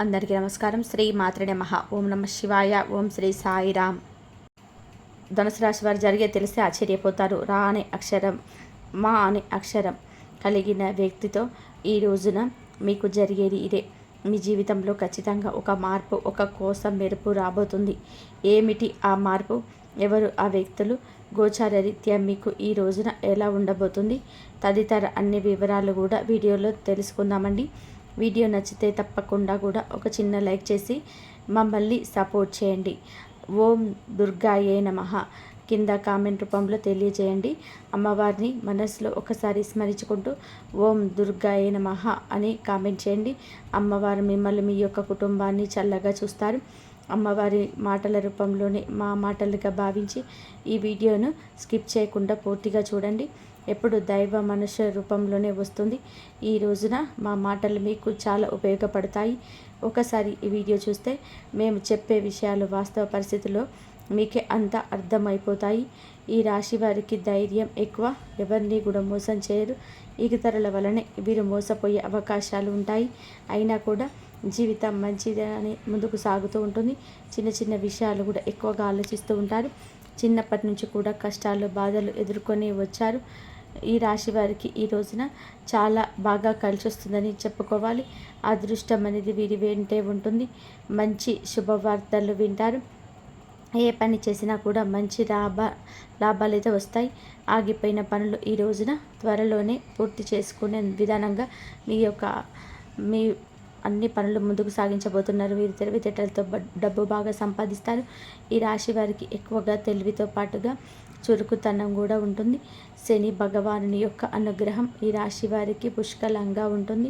అందరికీ నమస్కారం. శ్రీ మాత్రే నమః. ఓం నమ శివాయ. ఓం శ్రీ సాయిరామ్. ధనుసు రాశి వారు జరిగే తెలిసి ఆశ్చర్యపోతారు. రా అనే అక్షరం, మా అనే అక్షరం కలిగిన వ్యక్తితో ఈ రోజున మీకు జరిగేది ఇదే. మీ జీవితంలో ఖచ్చితంగా ఒక మార్పు, ఒక కోసం మెరుపు రాబోతుంది. ఏమిటి ఆ మార్పు? ఎవరు ఆ వ్యక్తులు? గోచార రీత్యా మీకు ఈ రోజున ఎలా ఉండబోతుంది? తదితర అన్ని వివరాలు కూడా వీడియోలో తెలుసుకుందామండి. వీడియో నచ్చితే తప్పకుండా కూడా ఒక చిన్న లైక్ చేసి మమ్మల్ని సపోర్ట్ చేయండి. ఓం దుర్గాయే నమః కింద కామెంట్ రూపంలో తెలియజేయండి. అమ్మవారిని మనసులో ఒకసారి స్మరించుకుంటూ ఓం దుర్గాయే నమః అని కామెంట్ చేయండి. అమ్మవారు మిమ్మల్ని, మీ యొక్క కుటుంబాన్ని చల్లగా చూస్తారు. అమ్మవారి మాటల రూపంలోనే మా మాటలుగా భావించి ఈ వీడియోను స్కిప్ చేయకుండా పూర్తిగా చూడండి. ఎప్పుడు దైవ మనుష్య రూపంలోనే వస్తుంది. ఈ రోజున మా మాటలు మీకు చాలా ఉపయోగపడతాయి. ఒకసారి ఈ వీడియో చూస్తే మేము చెప్పే విషయాలు వాస్తవ పరిస్థితుల్లో మీకే అంతా అర్థమైపోతాయి. ఈ రాశి వారికి ధైర్యం ఎక్కువ, ఎవరిని కూడా మోసం చేయరు. ఇతరుల వలనే వీరు మోసపోయే అవకాశాలు ఉంటాయి. అయినా కూడా జీవితం మంచిదని ముందుకు సాగుతూ ఉంటుంది. చిన్న చిన్న విషయాలు కూడా ఎక్కువగా ఆలోచిస్తూ ఉంటారు. చిన్నప్పటి నుంచి కూడా కష్టాలు, బాధలు ఎదుర్కొని వచ్చారు. ఈ రాశి వారికి ఈ రోజున చాలా బాగా కలిసి వస్తుందని చెప్పుకోవాలి. అదృష్టం అనేది వీరి వెంటే ఉంటుంది. మంచి శుభవార్తలు వింటారు. ఏ పని చేసినా కూడా మంచి లాభాలు అయితే వస్తాయి. ఆగిపోయిన పనులు ఈ రోజున త్వరలోనే పూర్తి చేసుకునే విధానంగా మీ అన్ని పనులు ముందుకు సాగించబోతున్నారు. వీరు తెలివితేటలతో డబ్బు బాగా సంపాదిస్తారు. ఈ రాశి వారికి ఎక్కువగా తెలివితో పాటుగా చురుకుతనం కూడా ఉంటుంది. శని భగవానుని యొక్క అనుగ్రహం ఈ రాశి వారికి పుష్కలంగా ఉంటుంది.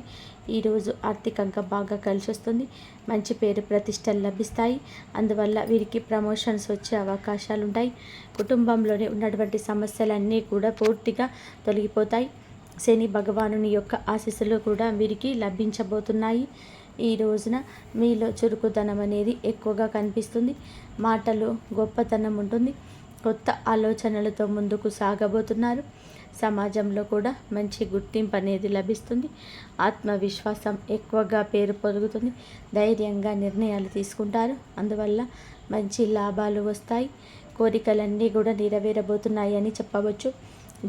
ఈరోజు ఆర్థికంగా బాగా కలిసి వస్తుంది. మంచి పేరు ప్రతిష్టలు లభిస్తాయి. అందువల్ల వీరికి ప్రమోషన్స్ వచ్చే అవకాశాలు ఉంటాయి. కుటుంబంలోనే ఉన్నటువంటి సమస్యలన్నీ కూడా పూర్తిగా తొలగిపోతాయి. శని భగవానుని యొక్క ఆశీస్సులు కూడా వీరికి లభించబోతున్నాయి. ఈ రోజున మీలో చురుకుతనం అనేది ఎక్కువగా కనిపిస్తుంది. మాటలు గొప్పతనం ఉంటుంది. కొత్త ఆలోచనలతో ముందుకు సాగబోతున్నారు. సమాజంలో కూడా మంచి గుర్తింపు అనేది లభిస్తుంది. ఆత్మవిశ్వాసం ఎక్కువగా పేరు పొందుతుంది. ధైర్యంగా నిర్ణయాలు తీసుకుంటారు. అందువల్ల మంచి లాభాలు వస్తాయి. కోరికలన్నీ కూడా నెరవేరబోతున్నాయి అని చెప్పవచ్చు.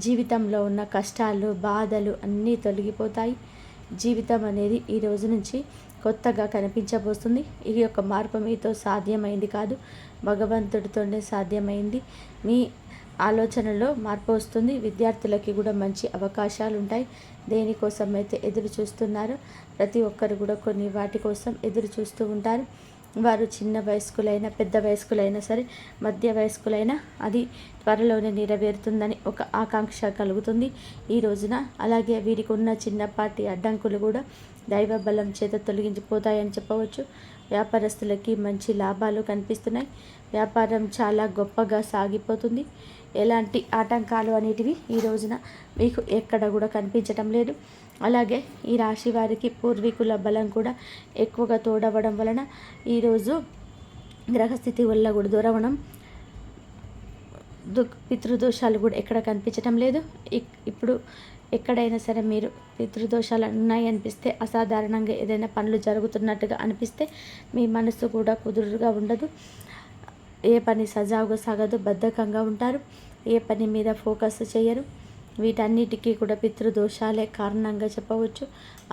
జీవితంలో ఉన్న కష్టాలు, బాధలు అన్నీ తొలగిపోతాయి. జీవితం అనేది ఈ రోజు నుంచి కొత్తగా కనిపించబోతుంది. ఈ యొక్క మార్పు మీతో సాధ్యమైంది కాదు, భగవంతుడితోనే సాధ్యమైంది. మీ ఆలోచనలో మార్పు వస్తుంది. విద్యార్థులకి కూడా మంచి అవకాశాలు ఉంటాయి. దేనికోసం అయితే ఎదురు చూస్తున్నారో ప్రతి ఒక్కరు కూడా కొన్ని వాటి కోసం ఎదురు చూస్తూ ఉంటారు. వారు చిన్న వయస్కులైనా, పెద్ద వయస్కులైనా సరే, మధ్య వయస్కులైనా అది త్వరలోనే నెరవేరుతుందని ఒక ఆకాంక్ష కలుగుతుంది ఈ రోజున. అలాగే వీరికి ఉన్న చిన్నపాటి అడ్డంకులు కూడా దైవ బలం చేత తొలగించిపోతాయని చెప్పవచ్చు. వ్యాపారస్తులకి మంచి లాభాలు కనిపిస్తున్నాయి. వ్యాపారం చాలా గొప్పగా సాగిపోతుంది. ఎలాంటి ఆటంకాలు అనేటివి ఈ రోజున మీకు ఎక్కడ కూడా కనిపించటం లేదు. అలాగే ఈ రాశి వారికి పూర్వీకుల బలం కూడా ఎక్కువగా తోడవడం వలన ఈరోజు గ్రహస్థితి వల్ల కూడా దూరవడం, పితృదోషాలు కూడా ఎక్కడ కనిపించటం లేదు. ఇప్పుడు ఎక్కడైనా సరే మీరు పితృదోషాలు ఉన్నాయి అనిపిస్తే, అసాధారణంగా ఏదైనా పనులు జరుగుతున్నట్టుగా అనిపిస్తే మీ మనసు కూడా కుదురుగా ఉండదు. ఏ పని సజావుగా సాగదు. బద్ధకంగా ఉంటారు. ఏ పని మీద ఫోకస్ చేయరు. వీటన్నిటికీ కూడా పితృదోషాలే కారణంగా చెప్పవచ్చు.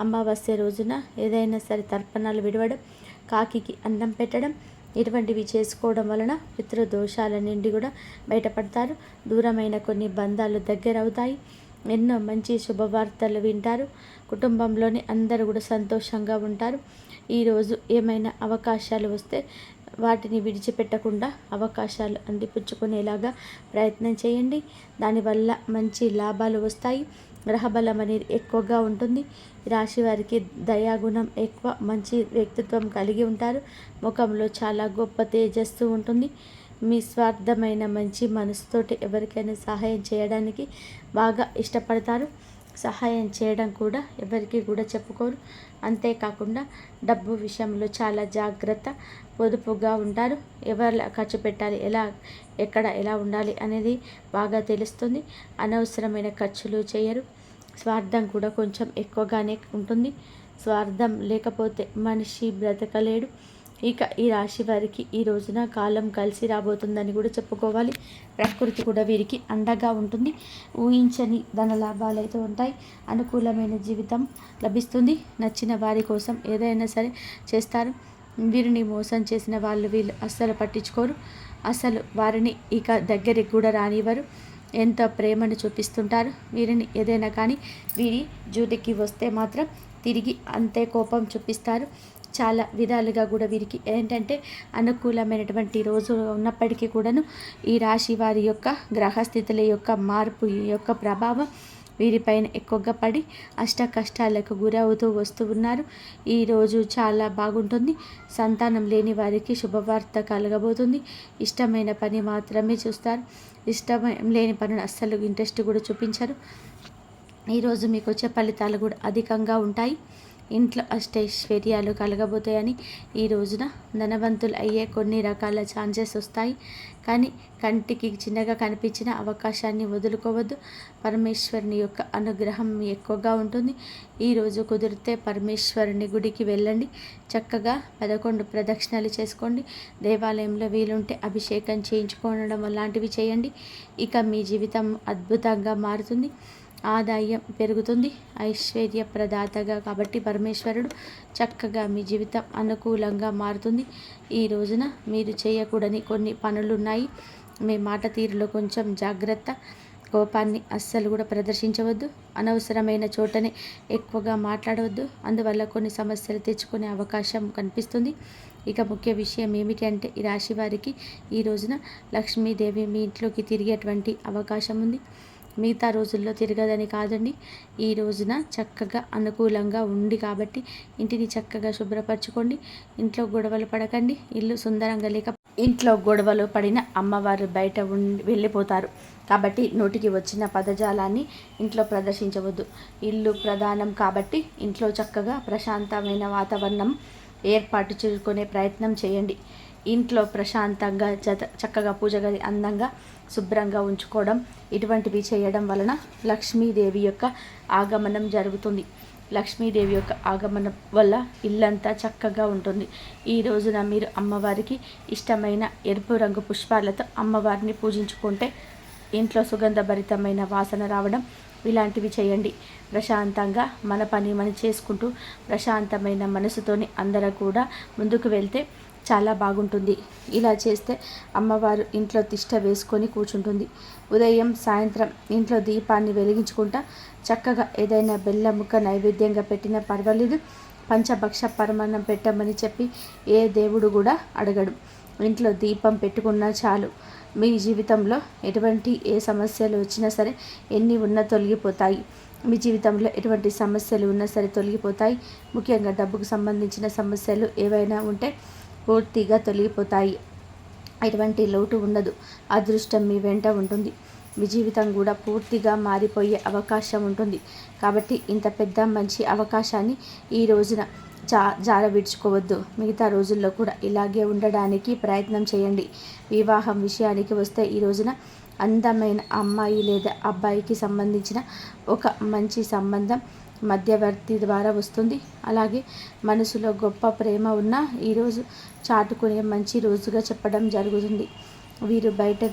అమావాస్య రోజున ఏదైనా సరే తర్పణాలు విడవడం, కాకికి అన్నం పెట్టడం ఇటువంటివి చేసుకోవడం వలన పితృదోషాల నుండి కూడా బయటపడతారు. దూరమైన కొన్ని బంధాలు దగ్గరవుతాయి. ఎన్నో మంచి శుభవార్తలు వింటారు. కుటుంబంలోని అందరూ కూడా సంతోషంగా ఉంటారు. ఈరోజు ఏమైనా అవకాశాలు వస్తే వాటిని విడిచిపెట్టకుండా అవకాశాలు అందిపుచ్చుకునేలాగా ప్రయత్నం చేయండి. దానివల్ల మంచి లాభాలు వస్తాయి. గ్రహబలం అనేది ఎక్కువగా ఉంటుంది. రాశి వారికి దయాగుణం ఎక్కువ, మంచి వ్యక్తిత్వం కలిగి ఉంటారు. ముఖంలో చాలా గొప్ప తేజస్సు ఉంటుంది. మీ స్వార్థమైన మంచి మనసుతోటి ఎవరికైనా సహాయం చేయడానికి బాగా ఇష్టపడతారు. సహాయం చేయడం కూడా ఎవరికి కూడా చెప్పుకోరు. అంతేకాకుండా డబ్బు విషయంలో చాలా జాగ్రత్త, పొదుపుగా ఉంటారు. ఎవరు ఖర్చు పెట్టాలి, ఎలా ఉండాలి అనేది బాగా తెలుస్తుంది. అనవసరమైన ఖర్చులు చేయరు. స్వార్థం కూడా కొంచెం ఎక్కువగానే ఉంటుంది. స్వార్థం లేకపోతే మనిషి బ్రతకలేడు. ఇక ఈ రాశి వారికి ఈ రోజున కాలం కలిసి రాబోతుందని కూడా చెప్పుకోవాలి. ప్రకృతి కూడా వీరికి అండగా ఉంటుంది. ఊహించని ధన లాభాలు అయితే ఉంటాయి. అనుకూలమైన జీవితం లభిస్తుంది. నచ్చిన వారి కోసం ఏదైనా సరే చేస్తారు. వీరిని మోసం చేసిన వీళ్ళు అస్సలు పట్టించుకోరు. అసలు వారిని ఇక దగ్గరికి కూడా రానివ్వరు. ఎంత ప్రేమను చూపిస్తుంటారు. వీరిని ఏదైనా కానీ వీరి జూటికి వస్తే మాత్రం తిరిగి అంతే కోపం చూపిస్తారు. చాలా విధాలుగా కూడా వీరికి ఏంటంటే అనుకూలమైనటువంటి రోజు ఉన్నప్పటికీ కూడాను ఈ రాశి వారి యొక్క గ్రహస్థితుల యొక్క మార్పు యొక్క ప్రభావం వీరిపైన ఎక్కువగా పడి అష్ట కష్టాలకు గురవుతూ వస్తూ ఉన్నారు. ఈరోజు చాలా బాగుంటుంది. సంతానం లేని వారికి శుభవార్త కలగబోతుంది. ఇష్టమైన పని మాత్రమే చూస్తారు. ఇష్టం లేని పనులు అస్సలు ఇంట్రెస్ట్ కూడా చూపించరు. ఈరోజు మీకు వచ్చే ఫలితాలు కూడా అధికంగా ఉంటాయి. ఇంట్లో అష్టైశ్వర్యాలు కలగబోతాయని ఈ రోజున ధనవంతులు అయ్యే కొన్ని రకాల ఛాన్సెస్ వస్తాయి. కానీ కంటికి చిన్నగా కనిపించిన అవకాశాన్ని వదులుకోవద్దు. పరమేశ్వరుని యొక్క అనుగ్రహం ఎక్కువగా ఉంటుంది. ఈరోజు కుదిరితే పరమేశ్వరుని గుడికి వెళ్ళండి. చక్కగా 11 ప్రదక్షిణలు చేసుకోండి. దేవాలయంలో వీలుంటే అభిషేకం చేయించుకోవడం లాంటివి చేయండి. ఇక మీ జీవితం అద్భుతంగా మారుతుంది. ఆదాయం పెరుగుతుంది. ఐశ్వర్య ప్రదాతగా కాబట్టి పరమేశ్వరుడు చక్కగా మీ జీవితం అనుకూలంగా మారుతుంది. ఈ రోజున మీరు చేయకూడని కొన్ని పనులున్నాయి. మీ మాట తీరులో కొంచెం జాగ్రత్త. కోపాన్ని అస్సలు కూడా ప్రదర్శించవద్దు. అనవసరమైన చోటనే ఎక్కువగా మాట్లాడవద్దు. అందువల్ల కొన్ని సమస్యలు తెచ్చుకునే అవకాశం కనిపిస్తుంది. ఇక ముఖ్య విషయం ఏమిటి అంటే ఈ రాశి వారికి ఈ రోజున లక్ష్మీదేవి మీ ఇంట్లోకి తిరిగేటువంటి అవకాశం ఉంది. మిగతా రోజుల్లో తిరగదని కాదండి. ఈ రోజున చక్కగా అనుకూలంగా ఉంది కాబట్టి ఇంటిని చక్కగా శుభ్రపరచుకోండి. ఇంట్లో గొడవలు పడకండి. ఇల్లు సుందరంగా లేక ఇంట్లో గొడవలు పడిన అమ్మవారు బయట వెళ్ళిపోతారు. కాబట్టి నోటికి వచ్చిన పదజాలాన్ని ఇంట్లో ప్రదర్శించవద్దు. ఇల్లు ప్రధానం కాబట్టి ఇంట్లో చక్కగా ప్రశాంతమైన వాతావరణం ఏర్పాటు చేసుకునే ప్రయత్నం చేయండి. ఇంట్లో ప్రశాంతంగా చక్కగా పూజ గది అందంగా శుభ్రంగా ఉంచుకోవడం ఇటువంటివి చేయడం వలన లక్ష్మీదేవి యొక్క ఆగమనం జరుగుతుంది. లక్ష్మీదేవి యొక్క ఆగమనం వల్ల ఇల్లంతా చక్కగా ఉంటుంది. ఈ రోజున మీరు అమ్మవారికి ఇష్టమైన ఎరుపు రంగు పుష్పాలతో అమ్మవారిని పూజించుకుంటే ఇంట్లో సుగంధభరితమైన వాసన రావడం ఇలాంటివి చేయండి. ప్రశాంతంగా మన పని మనం చేసుకుంటూ ప్రశాంతమైన మనసుతోని అందరూ కూడా ముందుకు వెళ్తే చాలా బాగుంటుంది. ఇలా చేస్తే అమ్మవారు ఇంట్లో తిష్ట వేసుకొని కూర్చుంటుంది. ఉదయం సాయంత్రం ఇంట్లో దీపాన్ని వెలిగించుకుంటా చక్కగా ఏదైనా బెల్లం ముక్క నైవేద్యంగా పెట్టినా పర్వాలేదు. పంచభక్ష పరమాన్నం పెట్టమని చెప్పి ఏ దేవుడు కూడా అడగడు. ఇంట్లో దీపం పెట్టుకున్నా చాలు. మీ జీవితంలో ఎటువంటి ఏ సమస్యలు వచ్చినా సరే ఎన్ని ఉన్నా తొలగిపోతాయి. మీ జీవితంలో ఎటువంటి సమస్యలు ఉన్నా సరే తొలగిపోతాయి. ముఖ్యంగా డబ్బుకు సంబంధించిన సమస్యలు ఏవైనా ఉంటే పూర్తిగా తొలగిపోతాయి. ఎటువంటి లోటు ఉండదు. అదృష్టం మీ వెంట ఉంటుంది. మీ జీవితం కూడా పూర్తిగా మారిపోయే అవకాశం ఉంటుంది. కాబట్టి ఇంత పెద్ద మంచి అవకాశాన్ని ఈ రోజున జారవిడ్చుకోవద్దు. మిగతా రోజుల్లో కూడా ఇలాగే ఉండడానికి ప్రయత్నం చేయండి. వివాహం విషయానికి వస్తే ఈ రోజున అందమైన అమ్మాయి లేదా అబ్బాయికి సంబంధించిన ఒక మంచి సంబంధం మధ్యవర్తి ద్వారా వస్తుంది. అలాగే మనసులో గొప్ప ప్రేమ ఉన్న ఈరోజు చాటుకునే మంచి రోజుగా చెప్పడం జరుగుతుంది. వీరు బయట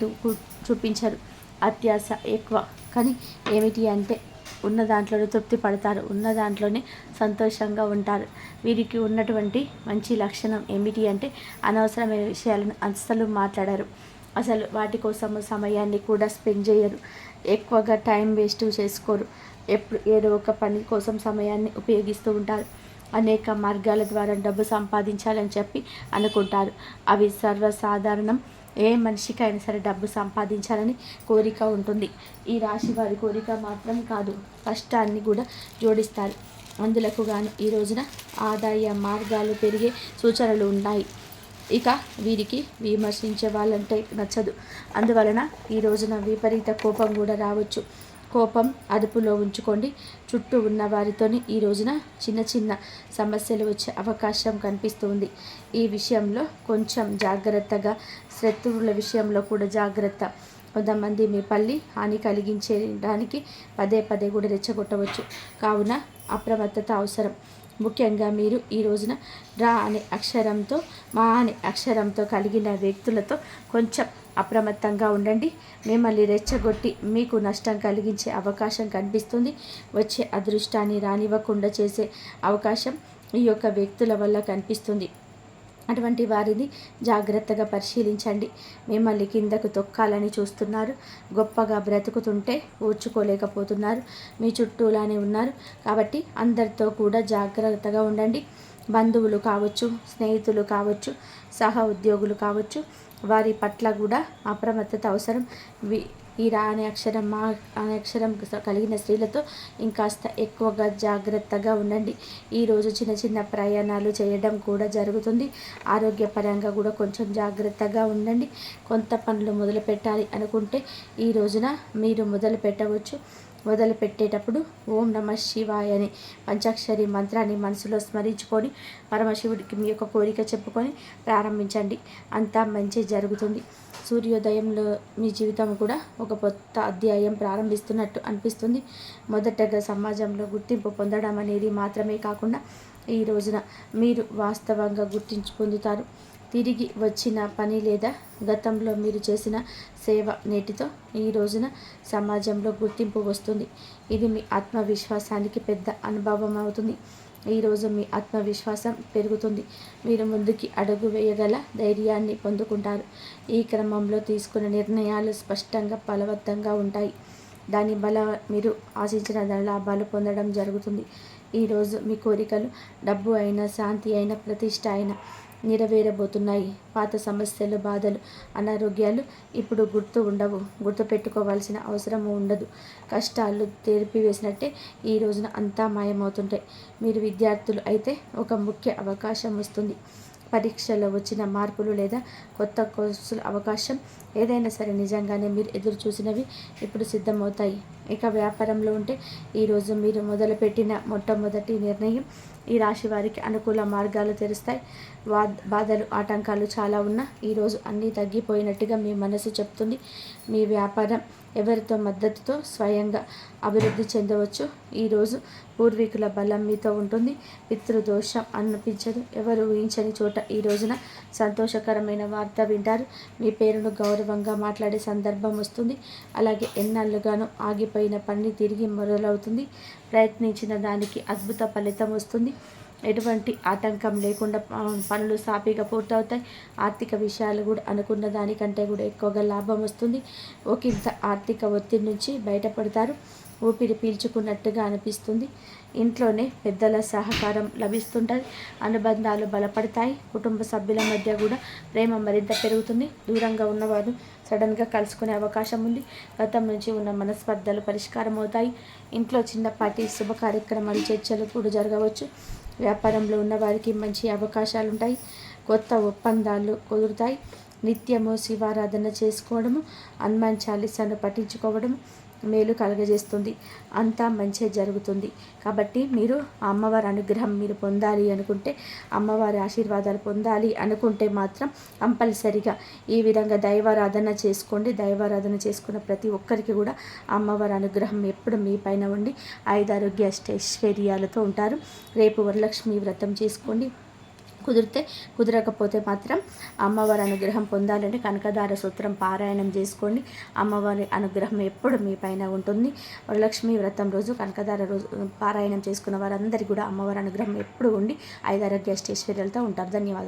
చూపించరు. అత్యాశ ఎక్కువ. కానీ ఏమిటి అంటే ఉన్న దాంట్లోనే తృప్తి పడతారు. ఉన్న దాంట్లోనే సంతోషంగా ఉంటారు. వీరికి ఉన్నటువంటి మంచి లక్షణం ఏమిటి అంటే అనవసరమైన విషయాలను అస్సలు మాట్లాడరు. అసలు వాటి కోసం సమయాన్ని కూడా స్పెండ్ చేయరు. ఎక్కువగా టైం వేస్ట్ చేసుకోరు. ఎప్పుడు ఏదో ఒక పని కోసం సమయాన్ని ఉపయోగిస్తూ ఉంటారు. అనేక మార్గాల ద్వారా డబ్బు సంపాదించాలని చెప్పి అనుకుంటారు. అవి సర్వసాధారణం. ఏ మనిషికైనా సరే డబ్బు సంపాదించాలని కోరిక ఉంటుంది. ఈ రాశి వారి కోరిక మాత్రం కాదు, కష్టాన్ని కూడా జోడిస్తారు. అందులకు గాను ఈ రోజున ఆదాయ మార్గాలు పెరిగే సూచనలు ఉన్నాయి. ఇక వీరికి విమర్శించే వాళ్ళంటే నచ్చదు. అందువలన ఈ రోజున విపరీత కోపం కూడా రావచ్చు. కోపం అదుపులో ఉంచుకోండి. చుట్టూ ఉన్న వారితోని ఈ రోజున చిన్న చిన్న సమస్యలు వచ్చే అవకాశం కనిపిస్తుంది. ఈ విషయంలో కొంచెం జాగ్రత్తగా, శత్రువుల విషయంలో కూడా జాగ్రత్త. కొంతమంది మీ హాని కలిగించడానికి పదే పదే కూడా రెచ్చగొట్టవచ్చు. కావున అప్రమత్తత అవసరం. ముఖ్యంగా మీరు ఈ రోజున రా అనే అక్షరంతో, మా అనే అక్షరంతో కలిగిన వ్యక్తులతో కొంచెం అప్రమత్తంగా ఉండండి. మిమ్మల్ని రెచ్చగొట్టి మీకు నష్టం కలిగించే అవకాశం కనిపిస్తుంది. వచ్చే అదృష్టాన్ని రానివ్వకుండా చేసే అవకాశం ఈ యొక్క వ్యక్తుల వల్ల కనిపిస్తుంది. అటువంటి వారిని జాగ్రత్తగా పరిశీలించండి. మిమ్మల్ని కిందకు తొక్కాలని చూస్తున్నారు. గొప్పగా బ్రతుకుతుంటే ఓర్చుకోలేకపోతున్నారు. మీ చుట్టూలానే ఉన్నారు. కాబట్టి అందరితో కూడా జాగ్రత్తగా ఉండండి. బంధువులు కావచ్చు, స్నేహితులు కావచ్చు, సహ ఉద్యోగులు కావచ్చు, వారి పట్ల కూడా అప్రమత్తత అవసరం. ఈ రా అనే అక్షరం, మా అనే అక్షరం కలిగిన స్త్రీలతో ఇంకాస్త ఎక్కువగా జాగ్రత్తగా ఉండండి. ఈరోజు చిన్న చిన్న ప్రయాణాలు చేయడం కూడా జరుగుతుంది. ఆరోగ్యపరంగా కూడా కొంచెం జాగ్రత్తగా ఉండండి. కొంత పనులు మొదలు పెట్టాలి అనుకుంటే ఈ రోజున మీరు మొదలు పెట్టవచ్చు. మొదలు పెట్టేటప్పుడు ఓం నమ శివాయ అనే పంచాక్షరి మంత్రాన్ని మనసులో స్మరించుకొని పరమశివుడికి మీ యొక్క కోరిక చెప్పుకొని ప్రారంభించండి. అంతా మంచి జరుగుతుంది. సూర్యోదయంలో మీ జీవితం కూడా ఒక కొత్త అధ్యాయం ప్రారంభిస్తున్నట్టు అనిపిస్తుంది. మొదటగా సమాజంలో గుర్తింపు పొందడం అనేది మాత్రమే కాకుండా ఈ రోజున మీరు వాస్తవంగా గుర్తింపు పొందుతారు. తిరిగి వచ్చిన పని లేదా గతంలో మీరు చేసిన సేవ నేటితో ఈ రోజున సమాజంలో గుర్తింపు వస్తుంది. ఇది మీ ఆత్మవిశ్వాసానికి పెద్ద అనుభవం అవుతుంది. ఈరోజు మీ ఆత్మవిశ్వాసం పెరుగుతుంది. మీరు ముందుకి అడుగు వేయగల ధైర్యాన్ని పొందుకుంటారు. ఈ క్రమంలో తీసుకున్న నిర్ణయాలు స్పష్టంగా బలవంతంగా ఉంటాయి. దాని బల మీరు ఆశించిన లాభాలు పొందడం జరుగుతుంది. ఈరోజు మీ కోరికలు డబ్బు అయినా, శాంతి అయినా, ప్రతిష్ట అయినా నెరవేరబోతున్నాయి. పాత సమస్యలు, బాధలు, అనారోగ్యాలు ఇప్పుడు గుర్తు పెట్టుకోవాల్సిన అవసరం ఉండదు. కష్టాలు తెరిపివేసినట్టే ఈ రోజున అంతా మాయమవుతుంటాయి. మీరు విద్యార్థులు అయితే ఒక ముఖ్య అవకాశం వస్తుంది. పరీక్షలో వచ్చిన మార్పులు లేదా కొత్త కోర్సుల అవకాశం ఏదైనా సరే నిజంగానే మీరు ఎదురు చూసినవి ఇప్పుడు సిద్ధమవుతాయి. ఇక వ్యాపారంలో ఉంటే ఈరోజు మీరు మొదలుపెట్టిన మొట్టమొదటి నిర్ణయం ఈ రాశి వారికి అనుకూల మార్గాలు తెరుస్తాయి. బాధలు, ఆటంకాలు చాలా ఉన్నా ఈరోజు అన్నీ తగ్గిపోయినట్టుగా మీ మనసు చెప్తుంది. మీ వ్యాపారం ఎవరితో మద్దతుతో స్వయంగా అభివృద్ధి చెందవచ్చు. ఈరోజు పూర్వీకుల బలం మీతో ఉంటుంది. పితృదోషం అనిపించదు. ఎవరు ఊహించని చోట ఈ రోజున సంతోషకరమైన వార్త వింటారు. మీ పేరును గౌరవంగా మాట్లాడే సందర్భం వస్తుంది. అలాగే ఎన్నాళ్ళుగానో ఆగిపోయిన పని తిరిగి మొదలవుతుంది. ప్రయత్నించిన దానికి అద్భుత ఫలితం వస్తుంది. ఎటువంటి ఆటంకం లేకుండా పనులు సాఫీగా పూర్తవుతాయి. ఆర్థిక విషయాలు కూడా అనుకున్న దానికంటే కూడా ఎక్కువగా లాభం వస్తుంది. ఒకంత ఆర్థిక ఒత్తిడి నుంచి బయటపడతారు. ఊపిరి పీల్చుకున్నట్టుగా అనిపిస్తుంది. ఇంట్లోనే పెద్దల సహకారం లభిస్తుంటుంది. అనుబంధాలు బలపడతాయి. కుటుంబ సభ్యుల మధ్య కూడా ప్రేమ మరింత పెరుగుతుంది. దూరంగా ఉన్నవారు సడన్గా కలుసుకునే అవకాశం ఉంది. గతం నుంచి ఉన్న మనస్పర్ధలు పరిష్కారం అవుతాయి. ఇంట్లో చిన్నపాటి శుభ కార్యక్రమాలు, చర్చలు కూడా జరగవచ్చు. వ్యాపారంలో ఉన్నవారికి మంచి అవకాశాలు ఉంటాయి. కొత్త ఒప్పందాలు కుదురుతాయి. నిత్యము శివారాధన చేసుకోవడము, హనుమాన్ చాలీసాను పఠించుకోవడము మేలు కలగజేస్తుంది. అంతా మంచి జరుగుతుంది. కాబట్టి మీరు అమ్మవారి అనుగ్రహం మీరు పొందాలి అనుకుంటే, అమ్మవారి ఆశీర్వాదాలు పొందాలి అనుకుంటే మాత్రం కంపల్సరిగా ఈ విధంగా దైవారాధన చేసుకోండి. దైవారాధన చేసుకున్న ప్రతి ఒక్కరికి కూడా అమ్మవారి అనుగ్రహం ఎప్పుడు మీ పైన ఉండి ఆయుధారోగ్య ఐశ్వర్యాలతో ఉంటారు. రేపు వరలక్ష్మి వ్రతం చేసుకోండి. కుదరకపోతే మాత్రం అమ్మవారి అనుగ్రహం పొందాలంటే కనకదార సూత్రం పారాయణం చేసుకోండి. అమ్మవారి అనుగ్రహం ఎప్పుడు మీ పైన ఉంటుంది. వరలక్ష్మి వ్రతం రోజు కనకదార రోజు పారాయణం చేసుకున్న వారందరికీ కూడా అమ్మవారి అనుగ్రహం ఎప్పుడు ఉండి ఐదారోగ్య ఐశ్వర్యాలతో ఉంటారు. ధన్యవాదాలు.